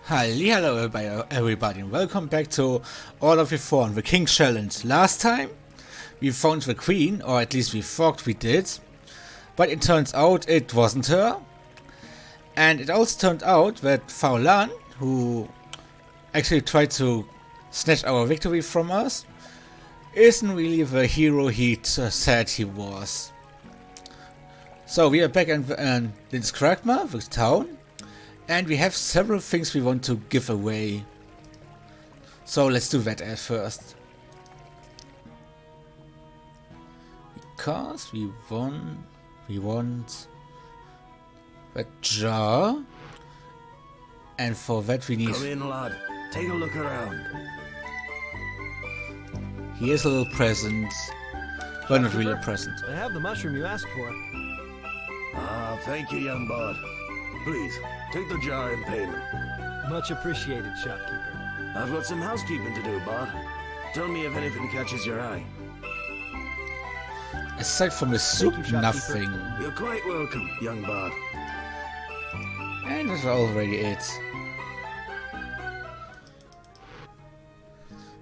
Hello everybody and welcome back to All of You Thorne, the King's Challenge. Last time we found the Queen, or at least we thought we did, but it turns out it wasn't her. And it also turned out that Thorne, who actually tried to snatch our victory from us, isn't really the hero he said he was. So we are back in this Kragma, the town. And we have several things we want to give away. So let's do that at first. Because we want that jar. And for that we need... Come in, lad. Take a look around. Here's a little present. Well, not really a present. I have the mushroom you asked for. Ah, thank you, young bud. Please, take the jar in payment. Much appreciated, shopkeeper. I've got some housekeeping to do, bud. Tell me if anything catches your eye. Aside from the soup, nothing. You're quite welcome, young bud. And that's already it.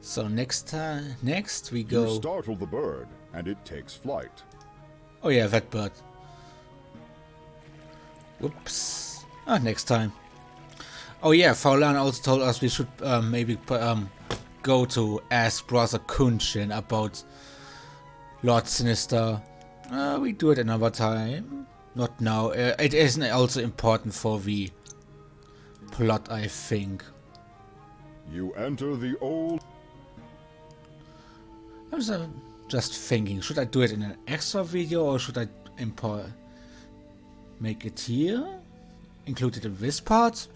So next we go... You startle the bird, and it takes flight. Oh yeah, that bird. Whoops. Next time. Oh yeah, Thorne also told us we should maybe go to ask Brother Kunshin about Lord Sinister. We do it another time. Not now. It isn't also important for the plot, I think. You enter the old... I was just thinking, should I do it in an extra video or should I make it here? Include it in this part?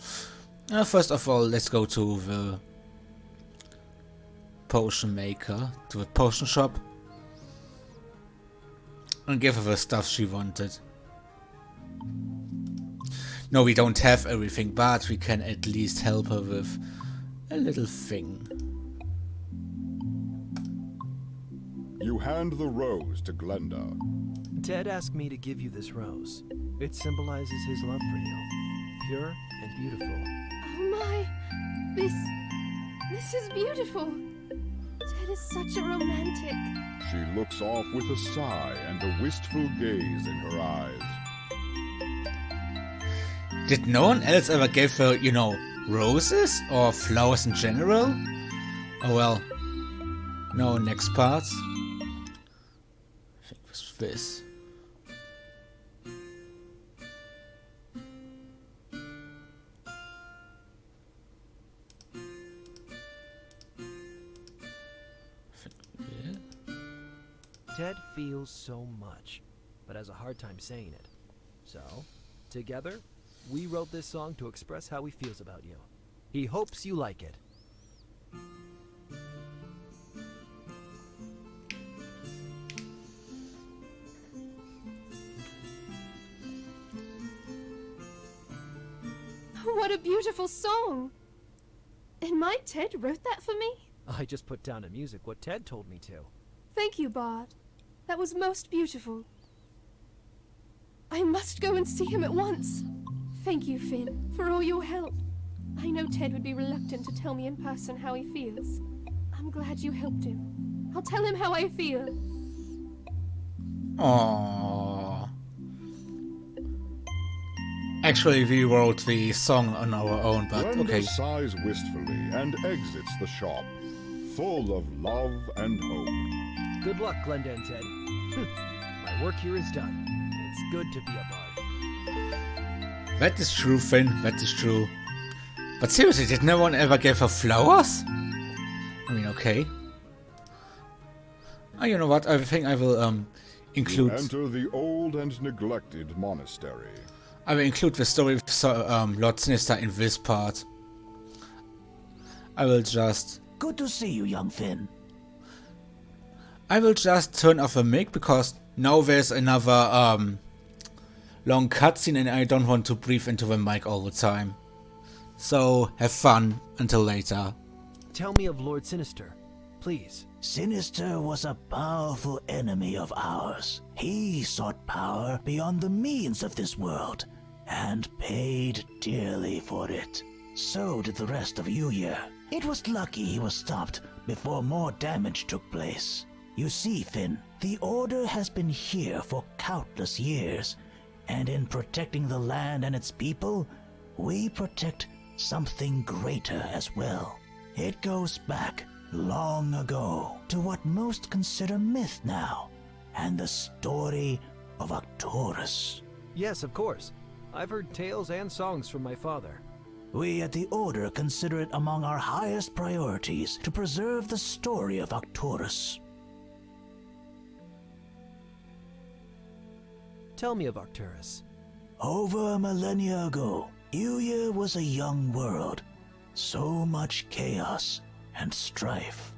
First of all, let's go to the potion maker, to the potion shop, and give her the stuff she wanted. No, we don't have everything, but we can at least help her with a little thing. You hand the rose to Glenda. Ted asked me to give you this rose. It symbolizes his love for you. Pure and beautiful. Oh my! This is beautiful. Ted is such a romantic. She looks off with a sigh and a wistful gaze in her eyes. Did no one else ever give her, you know, roses or flowers in general? Oh well. No, next part. I think it was this. Ted feels so much, but has a hard time saying it. So, together, we wrote this song to express how he feels about you. He hopes you like it. What a beautiful song! And my Ted wrote that for me? I just put down to music what Ted told me to. Thank you, Bard. That was most beautiful. I must go and see him at once. Thank you, Finn, for all your help. I know Ted would be reluctant to tell me in person how he feels. I'm glad you helped him. I'll tell him how I feel. Aww. Actually, we wrote the song on our own, but Glenda okay. sighs wistfully and exits the shop, full of love and hope. Good luck, Glenda and Ted. My work here is done. It's good to be a bard. That is true, Finn, that is true. But seriously, did no one ever give her flowers? I mean, okay. Oh, you know what? I think I will include... You enter the old and neglected monastery. I will include the story of Lord Sinister in this part. I will just... Good to see you, young Finn. I will just turn off the mic because now there's another long cutscene and I don't want to breathe into the mic all the time. So have fun until later. Tell me of Lord Sinister, please. Sinister was a powerful enemy of ours. He sought power beyond the means of this world, and paid dearly for it. So did the rest of Yuya. It was lucky he was stopped before more damage took place. You see, Finn, the Order has been here for countless years, and in protecting the land and its people, we protect something greater as well. It goes back long ago to what most consider myth now, and the story of Arcturus. Yes, of course. I've heard tales and songs from my father. We at the Order consider it among our highest priorities to preserve the story of Arcturus. Tell me of Arcturus. Over a millennia ago, Yuya was a young world. So much chaos and strife.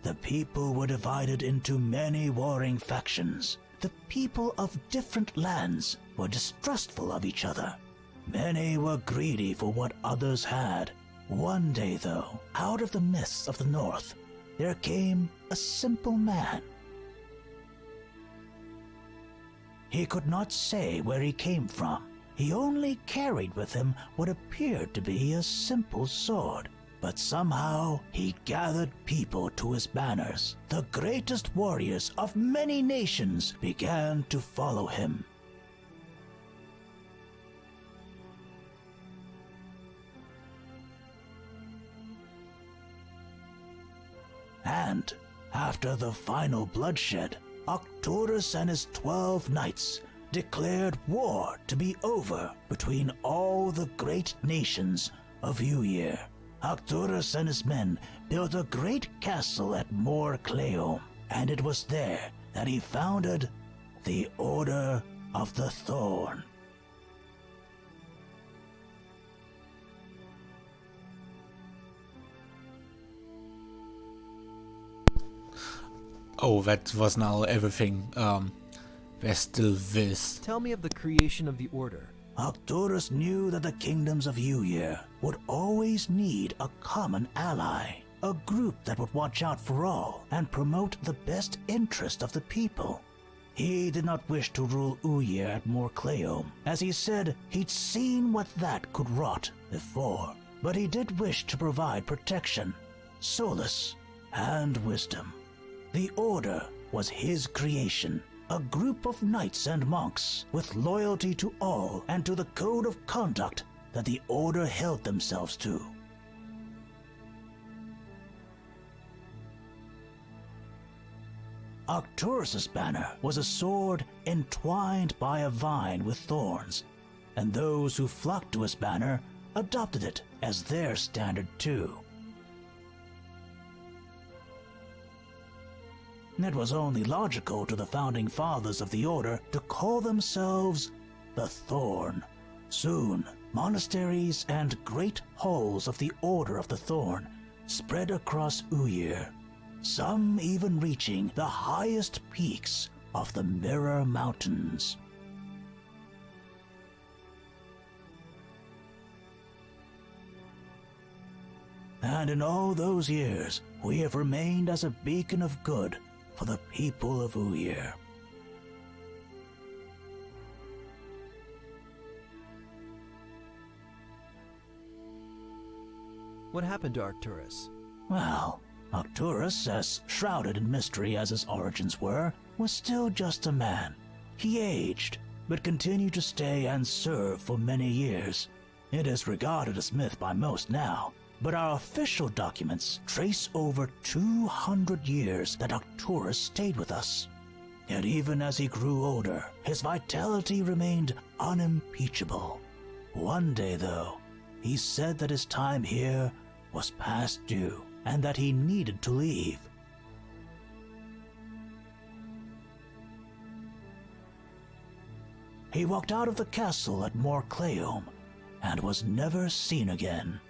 The people were divided into many warring factions. The people of different lands were distrustful of each other. Many were greedy for what others had. One day, though, out of the mists of the north, there came a simple man. He could not say where he came from. He only carried with him what appeared to be a simple sword. But somehow he gathered people to his banners. The greatest warriors of many nations began to follow him. And after the final bloodshed, Arcturus and his 12 knights declared war to be over between all the great nations of Yuya. Arcturus and his men built a great castle at Mor Cleom, and it was there that he founded the Order of the Thorne. Oh, that was now everything. There's still this. Tell me of the creation of the Order. Arcturus knew that the kingdoms of Yuya would always need a common ally, a group that would watch out for all and promote the best interest of the people. He did not wish to rule Yuya at Mor Cleom, as he said he'd seen what that could rot before, but he did wish to provide protection, solace, and wisdom. The Order was his creation, a group of knights and monks with loyalty to all and to the code of conduct that the Order held themselves to. Arcturus's banner was a sword entwined by a vine with thorns, and those who flocked to his banner adopted it as their standard too. It was only logical to the founding fathers of the Order to call themselves the Thorne. Soon, monasteries and great halls of the Order of the Thorne spread across Yuya, some even reaching the highest peaks of the Mirror Mountains. And in all those years, we have remained as a beacon of good for the people of Yuya. What happened to Arcturus? Well, Arcturus, as shrouded in mystery as his origins were, was still just a man. He aged, but continued to stay and serve for many years. It is regarded as myth by most now, but our official documents trace over 200 years that Arcturus stayed with us. Yet even as he grew older, his vitality remained unimpeachable. One day, though, he said that his time here was past due, and that he needed to leave. He walked out of the castle at Mor Cleom, and was never seen again.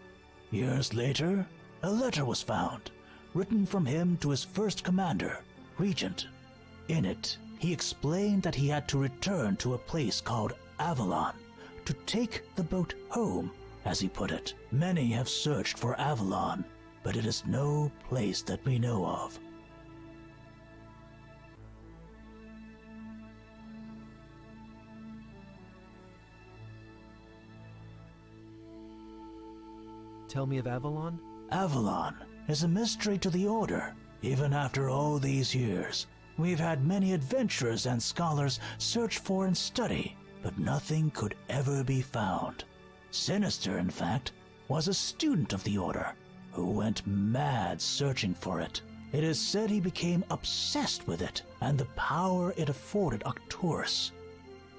Years later, a letter was found, written from him to his first commander, Regent. In it, he explained that he had to return to a place called Avalon to take the boat home, as he put it. Many have searched for Avalon, but it is no place that we know of. tell me of Avalon? Avalon is a mystery to the Order. Even after all these years, we've had many adventurers and scholars search for and study, but nothing could ever be found. Sinister, in fact, was a student of the Order who went mad searching for it. It is said he became obsessed with it and the power it afforded Arcturus.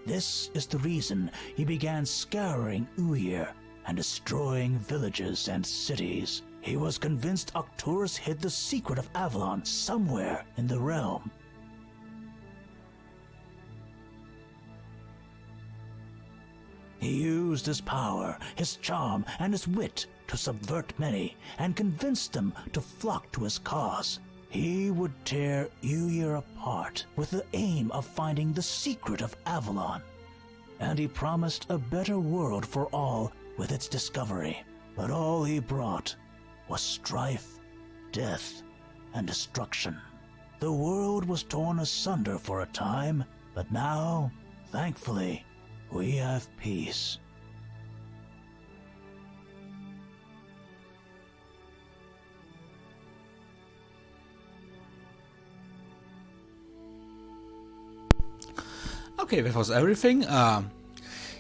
This is the reason he began scouring Uyir and destroying villages and cities. He was convinced Arcturus hid the secret of Avalon somewhere in the realm. He used his power, his charm, and his wit to subvert many and convince them to flock to his cause. He would tear Uyir apart with the aim of finding the secret of Avalon. And he promised a better world for all with its discovery. But all he brought was strife, death, and destruction. The world was torn asunder for a time, but now, thankfully, we have peace. Okay, that was everything.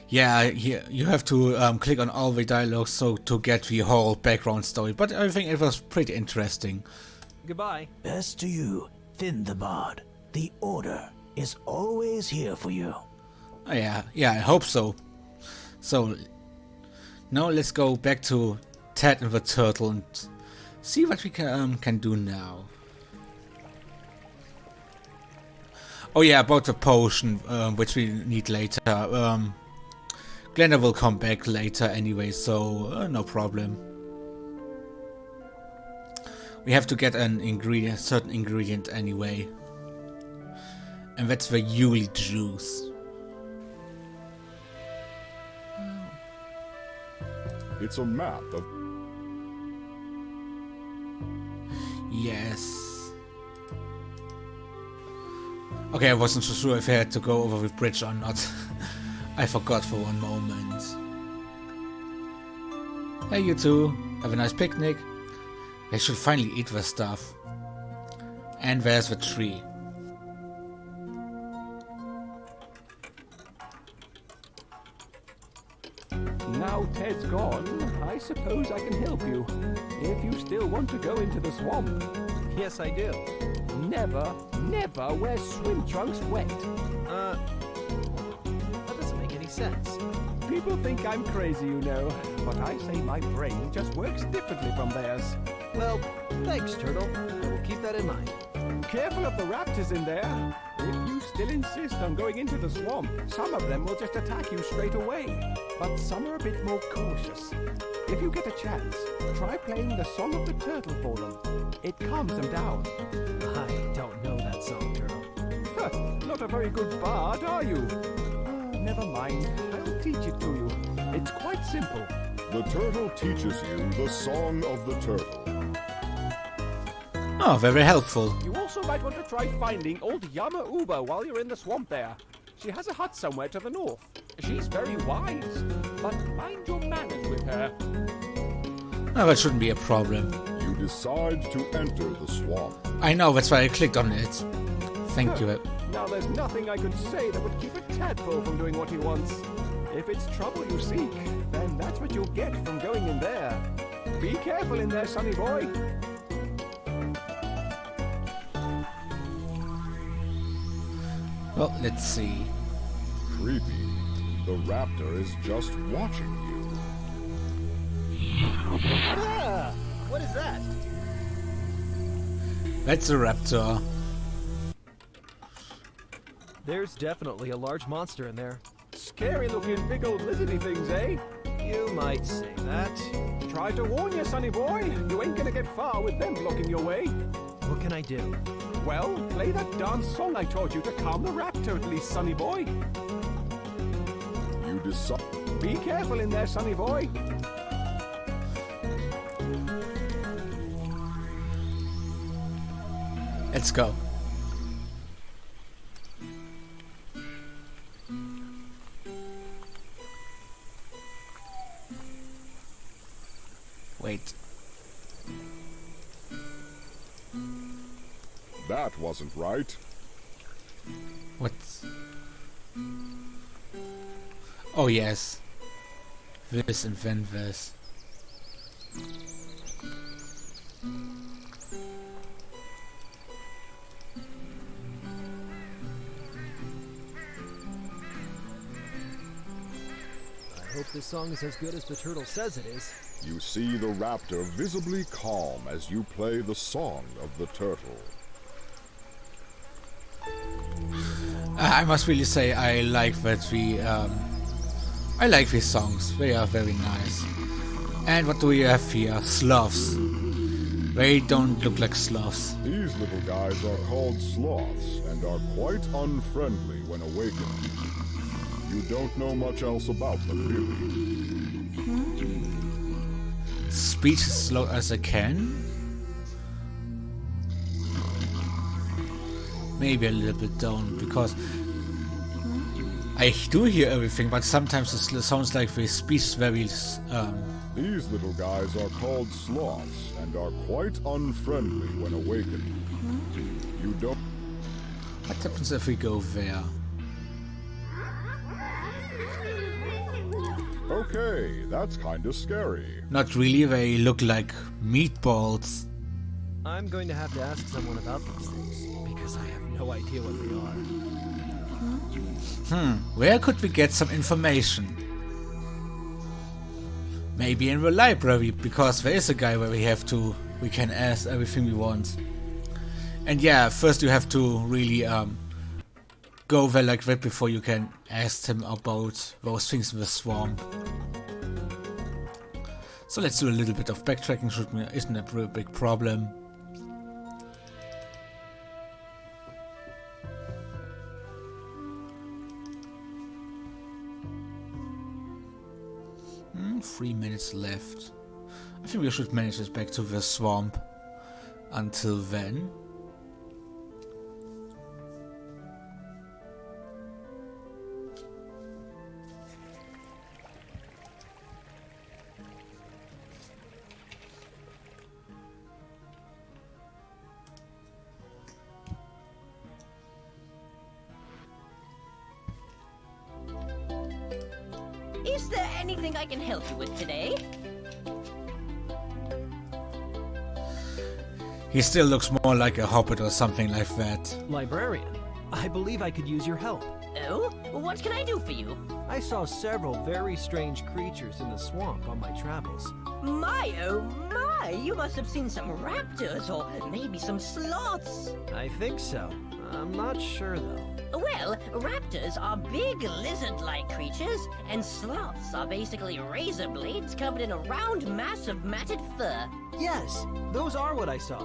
Yeah, here you have to click on all the dialogues so to get the whole background story, but I think it was pretty interesting. Goodbye. Best to you, Finn the Bard. The Order is always here for you. Oh, yeah, I hope so. So, now let's go back to Ted and the Turtle and see what we can do now. Oh yeah, about the potion, which we need later. Glenda will come back later anyway, so no problem. We have to get an ingredient, certain ingredient anyway. And that's the Yuli juice. It's a map of... Yes. Okay, I wasn't so sure if I had to go over the bridge or not. I forgot for one moment. Hey you two, have a nice picnic. They should finally eat the stuff. And there's the tree. Now Ted's gone, I suppose I can help you. If you still want to go into the swamp. Yes, I do. Never, never wear swim trunks wet. That doesn't make any sense. People think I'm crazy, you know, but I say my brain just works differently from theirs. Well, thanks, Turtle. I will keep that in mind. Careful of the raptors in there. If you still insist on going into the swamp, some of them will just attack you straight away. But some are a bit more cautious. If you get a chance, try playing the Song of the Turtle for them. It calms them down. I don't know that song, Turtle. Huh, not a very good bard, are you? Never mind, I'll teach it to you. It's quite simple. The turtle teaches you the Song of the Turtle. Oh, very helpful. You also might want to try finding old Yama Uba while you're in the swamp there. She has a hut somewhere to the north. She's very wise, but mind your manners with her. Oh, that shouldn't be a problem. You decide to enter the swamp. I know, that's why I clicked on it. Thank you. Now there's nothing I could say that would keep a tadpole from doing what he wants. If it's trouble you seek, then that's what you'll get from going in there. Be careful in there, sonny boy. Well, let's see. Creepy. The raptor is just watching you. Ah! What is that? That's a raptor. There's definitely a large monster in there. Scary looking big old lizardy things, eh? You might say that. Try to warn you, sonny boy. You ain't gonna get far with them blocking your way. What can I do? Well, play that darn song I taught you to calm the raptor at least, sonny boy. You decide... Be careful in there, sonny boy. Let's go. Wait. That wasn't right. What? Oh yes. This and then this. I hope this song is as good as the turtle says it is. You see the raptor visibly calm as you play the song of the turtle. I must really say I like that I like these songs. They are very nice. And what do we have here? Sloths. They don't look like sloths. These little guys are called sloths and are quite unfriendly when awakened. You don't know much else about them, really. Speech as slow as I can? Maybe a little bit down, because I do hear everything, but sometimes it sounds like the speech very... These little guys are called sloths and are quite unfriendly when awakened. You don't... What happens if we go there? Okay, that's kinda scary. Not really, they look like meatballs. I'm going to have to ask someone about these things, because I have no idea what they are. Where could we get some information? Maybe in the library, because there is a guy where we can ask everything we want. And yeah, first you have to really go there like that before you can ask him about those things in the swamp. So let's do a little bit of backtracking, isn't a real big problem. 3 minutes left. I think we should manage this back to the swamp. Until then. Is there anything I can help you with today? He still looks more like a hobbit or something like that. Librarian, I believe I could use your help. Oh? What can I do for you? I saw several very strange creatures in the swamp on my travels. My, oh my! You must have seen some raptors or maybe some sloths. I think so. I'm not sure though. Well, raptors are big lizard-like creatures, and sloths are basically razor blades covered in a round mass of matted fur. Yes, those are what I saw.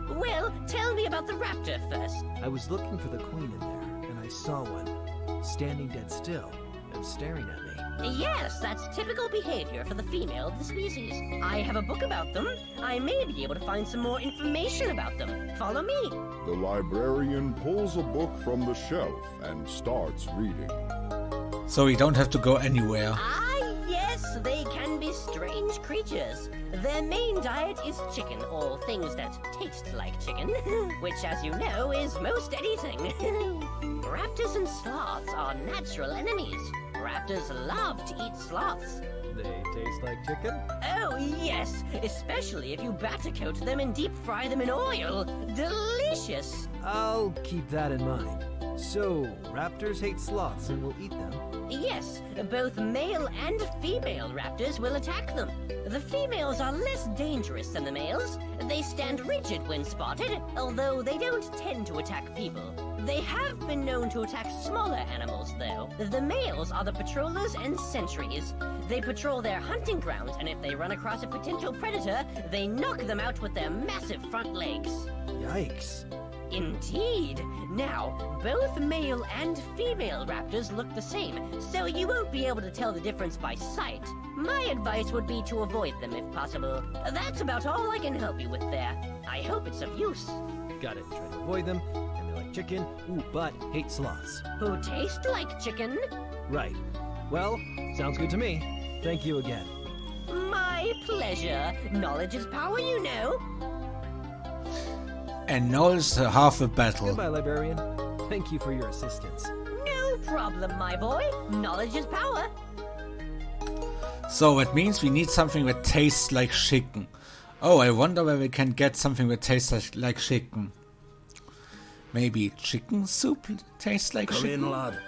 Well, tell me about the raptor first. I was looking for the queen in there, and I saw one, standing dead still and staring at me. Yes, that's typical behavior for the female of the species. I have a book about them. I may be able to find some more information about them. Follow me. The librarian pulls a book from the shelf and starts reading. So we don't have to go anywhere. Ah, yes, they can be strange creatures. Their main diet is chicken, or things that taste like chicken, which, as you know, is most anything. Raptors and sloths are natural enemies. Raptors love to eat sloths. They taste like chicken? Oh, yes, especially if you batter coat them and deep fry them in oil. Delicious! I'll keep that in mind. So, raptors hate sloths and will eat them? Yes, both male and female raptors will attack them. The females are less dangerous than the males. They stand rigid when spotted, although they don't tend to attack people. They have been known to attack smaller animals, though. The males are the patrollers and sentries. They patrol their hunting grounds, and if they run across a potential predator, they knock them out with their massive front legs. Yikes. Indeed. Now, both male and female raptors look the same, so you won't be able to tell the difference by sight. My advice would be to avoid them if possible. That's about all I can help you with there. I hope it's of use. Got it. Try to avoid them, and they like chicken, but hate sloths. Who taste like chicken? Right. Well, sounds good to me. Thank you again. My My pleasure. Knowledge is power, you know. And knowledge is half a battle. Goodbye, librarian. Thank you for your assistance. No problem, my boy. Knowledge is power. So that means we need something that tastes like chicken. Oh, I wonder where we can get something that tastes like chicken. Maybe chicken soup tastes like Come chicken? in, lad.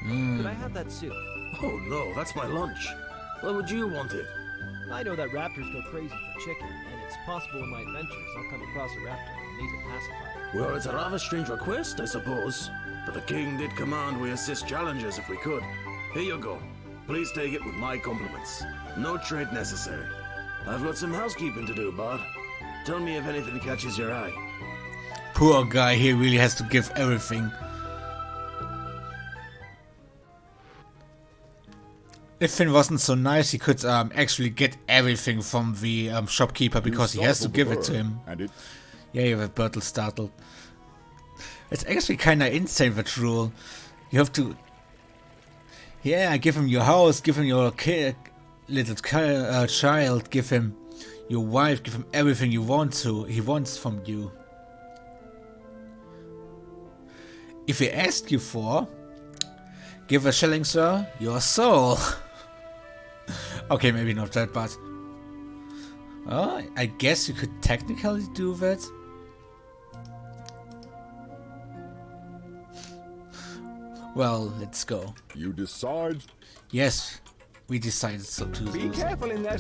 Could I have that soup? Oh no, that's my lunch. Why would you want it? I know that raptors go crazy for chicken, and it's possible in my adventures I'll come across a raptor and need to pacify it. Well, it's a rather strange request, I suppose. But the king did command we assist challengers if we could. Here you go. Please take it with my compliments. No trade necessary. I've got some housekeeping to do, bud. Tell me if anything catches your eye. Poor guy, he really has to give everything. If Finn wasn't so nice, he could actually get everything from the shopkeeper because he has to give it to him. Yeah, the bird will startle. It's actually kinda insane, that rule. You have to... Yeah, give him your house, give him your little child, give him your wife, give him everything he wants from you. If he asks you for, give a shilling, sir, your soul. Okay, maybe not that, but... Oh, I guess you could technically do that. Well, let's go. You decide? Yes, we decided so to do Be so. careful in there.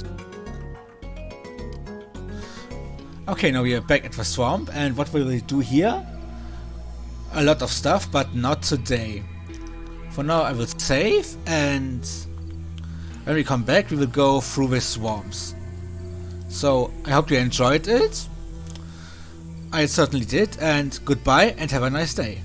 Okay, now we are back at the swamp, and what will we do here? A lot of stuff, but not today. For now I will save, and when we come back we will go through the swamps. So, I hope you enjoyed it. I certainly did, and goodbye and have a nice day.